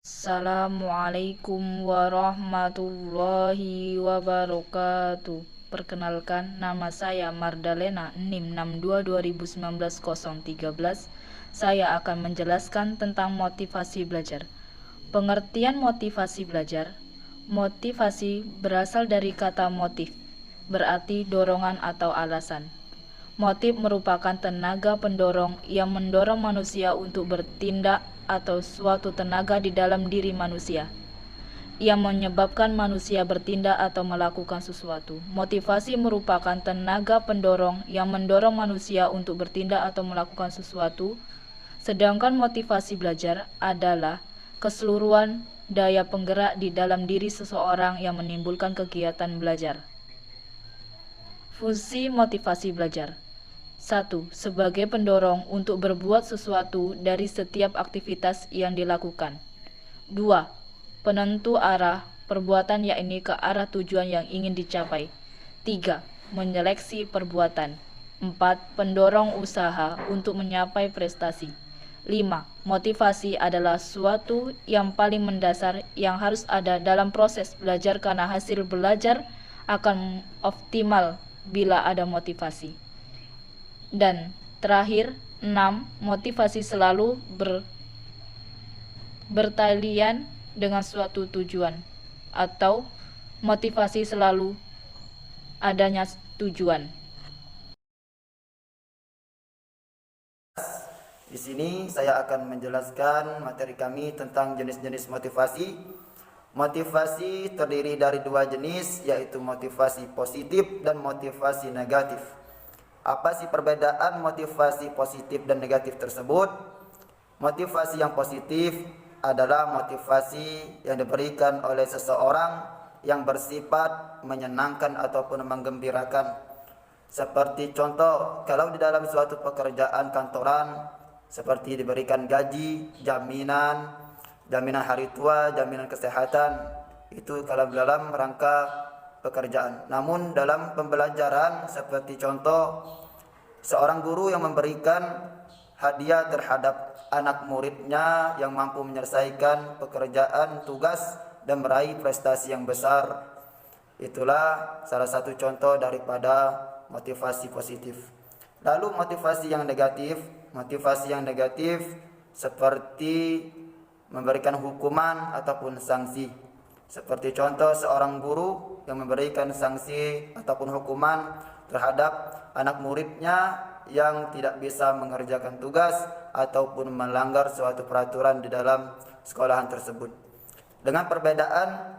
Assalamualaikum warahmatullahi wabarakatuh. Perkenalkan, nama saya Mardalena NIM 62 2019 013. Saya akan menjelaskan tentang motivasi belajar. Pengertian motivasi belajar. Motivasi berasal dari kata motif, berarti dorongan atau alasan. Motif merupakan tenaga pendorong yang mendorong manusia untuk bertindak atau suatu tenaga di dalam diri manusia yang menyebabkan manusia bertindak atau melakukan sesuatu. Motivasi merupakan tenaga pendorong yang mendorong manusia untuk bertindak atau melakukan sesuatu, sedangkan motivasi belajar adalah keseluruhan daya penggerak di dalam diri seseorang yang menimbulkan kegiatan belajar. Fungsi motivasi belajar. 1. Sebagai pendorong untuk berbuat sesuatu dari setiap aktivitas yang dilakukan. 2. Penentu arah perbuatan, yakni ke arah tujuan yang ingin dicapai. 3. Menyeleksi perbuatan. 4. Pendorong usaha untuk mencapai prestasi. 5. Motivasi adalah suatu yang paling mendasar yang harus ada dalam proses belajar karena hasil belajar akan optimal bila ada motivasi. Dan terakhir, 6. Motivasi selalu bertalian dengan suatu tujuan, atau motivasi selalu adanya tujuan. Di sini saya akan menjelaskan materi kami tentang jenis-jenis motivasi. Motivasi terdiri dari dua jenis, yaitu motivasi positif dan motivasi negatif. Apa sih perbedaan motivasi positif dan negatif tersebut? Motivasi yang positif adalah motivasi yang diberikan oleh seseorang yang bersifat menyenangkan ataupun menggembirakan. Seperti contoh, kalau di dalam suatu pekerjaan kantoran, seperti diberikan gaji, jaminan hari tua, jaminan kesehatan, itu kalau dalam rangka pekerjaan. Namun dalam pembelajaran, seperti contoh seorang guru yang memberikan hadiah terhadap anak muridnya yang mampu menyelesaikan pekerjaan tugas dan meraih prestasi yang besar. Itulah salah satu contoh daripada motivasi positif. Lalu motivasi yang negatif seperti memberikan hukuman ataupun sanksi. Seperti contoh seorang guru yang memberikan sanksi ataupun hukuman terhadap anak muridnya yang tidak bisa mengerjakan tugas ataupun melanggar suatu peraturan di dalam sekolahan tersebut. Dengan perbedaan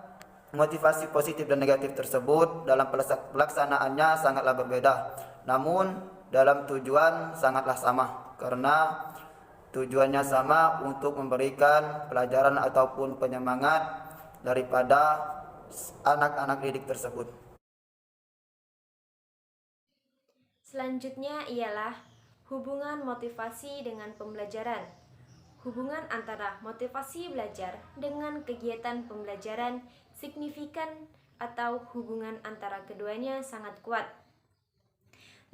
motivasi positif dan negatif tersebut, dalam pelaksanaannya sangatlah berbeda. Namun dalam tujuan sangatlah sama, karena tujuannya sama untuk memberikan pelajaran ataupun penyemangat daripada anak-anak didik tersebut. Selanjutnya ialah hubungan motivasi dengan pembelajaran. Hubungan antara motivasi belajar dengan kegiatan pembelajaran signifikan atau hubungan antara keduanya sangat kuat,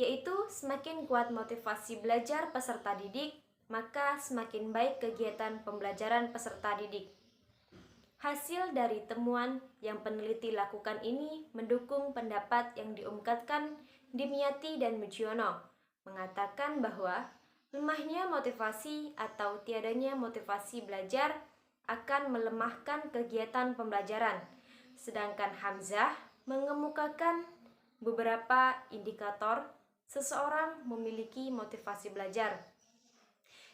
yaitu semakin kuat motivasi belajar peserta didik, maka semakin baik kegiatan pembelajaran peserta didik. Hasil dari temuan yang peneliti lakukan ini mendukung pendapat yang diungkapkan Dimyati dan Mujiono, mengatakan bahwa lemahnya motivasi atau tiadanya motivasi belajar akan melemahkan kegiatan pembelajaran, sedangkan Hamzah mengemukakan beberapa indikator seseorang memiliki motivasi belajar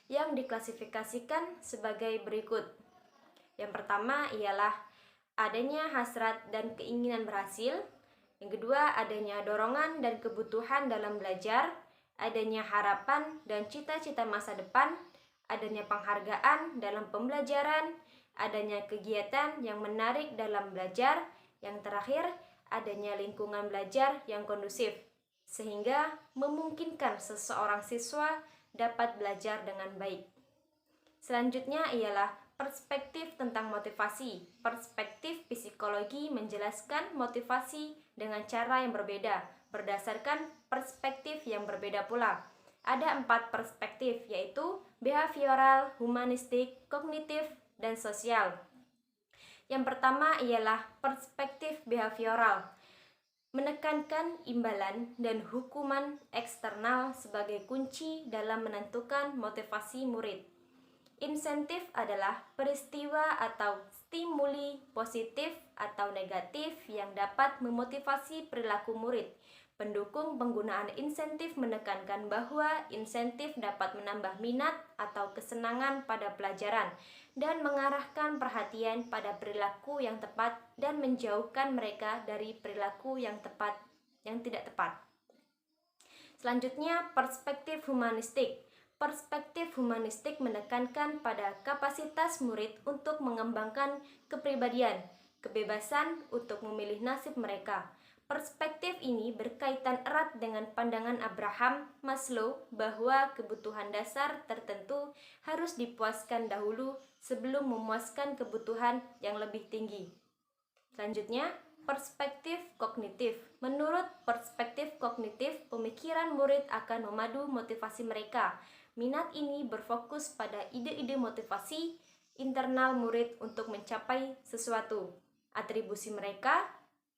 yang diklasifikasikan sebagai berikut. Yang pertama ialah adanya hasrat dan keinginan berhasil. Yang kedua, adanya dorongan dan kebutuhan dalam belajar, adanya harapan dan cita-cita masa depan, adanya penghargaan dalam pembelajaran, adanya kegiatan yang menarik dalam belajar, yang terakhir, adanya lingkungan belajar yang kondusif, sehingga memungkinkan seseorang siswa dapat belajar dengan baik. Selanjutnya ialah perspektif tentang motivasi. Perspektif psikologi menjelaskan motivasi dengan cara yang berbeda, berdasarkan perspektif yang berbeda pula. Ada 4 perspektif, yaitu behavioral, humanistik, kognitif, dan sosial. Yang pertama ialah perspektif behavioral, menekankan imbalan dan hukuman eksternal sebagai kunci dalam menentukan motivasi murid. Insentif adalah peristiwa atau stimuli positif atau negatif yang dapat memotivasi perilaku murid. Pendukung penggunaan insentif menekankan bahwa insentif dapat menambah minat atau kesenangan pada pelajaran dan mengarahkan perhatian pada perilaku yang tepat dan menjauhkan mereka dari perilaku yang tidak tepat. Selanjutnya, perspektif humanistik. Perspektif humanistik menekankan pada kapasitas murid untuk mengembangkan kepribadian, kebebasan untuk memilih nasib mereka. Perspektif ini berkaitan erat dengan pandangan Abraham Maslow bahwa kebutuhan dasar tertentu harus dipuaskan dahulu sebelum memuaskan kebutuhan yang lebih tinggi. Selanjutnya, perspektif kognitif. Menurut perspektif kognitif, pemikiran murid akan memadu motivasi mereka. Minat ini berfokus pada ide-ide motivasi internal murid untuk mencapai sesuatu. Atribusi mereka,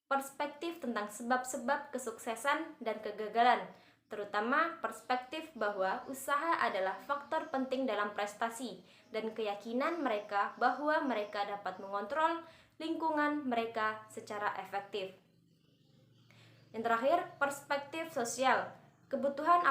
perspektif tentang sebab-sebab kesuksesan dan kegagalan, terutama perspektif bahwa usaha adalah faktor penting dalam prestasi, dan keyakinan mereka bahwa mereka dapat mengontrol lingkungan mereka secara efektif. Yang terakhir, perspektif sosial. Kebutuhan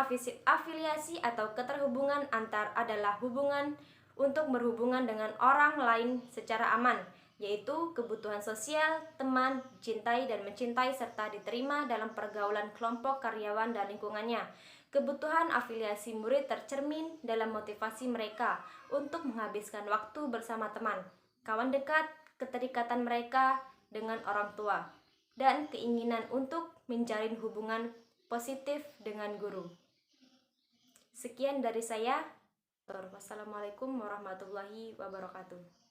afiliasi atau keterhubungan antar adalah hubungan untuk berhubungan dengan orang lain secara aman, yaitu kebutuhan sosial, teman, dicintai dan mencintai serta diterima dalam pergaulan kelompok karyawan dan lingkungannya. Kebutuhan afiliasi murid tercermin dalam motivasi mereka untuk menghabiskan waktu bersama teman, kawan dekat, keterikatan mereka dengan orang tua, dan keinginan untuk menjalin hubungan positif dengan guru. Sekian dari saya. Wassalamualaikum warahmatullahi wabarakatuh.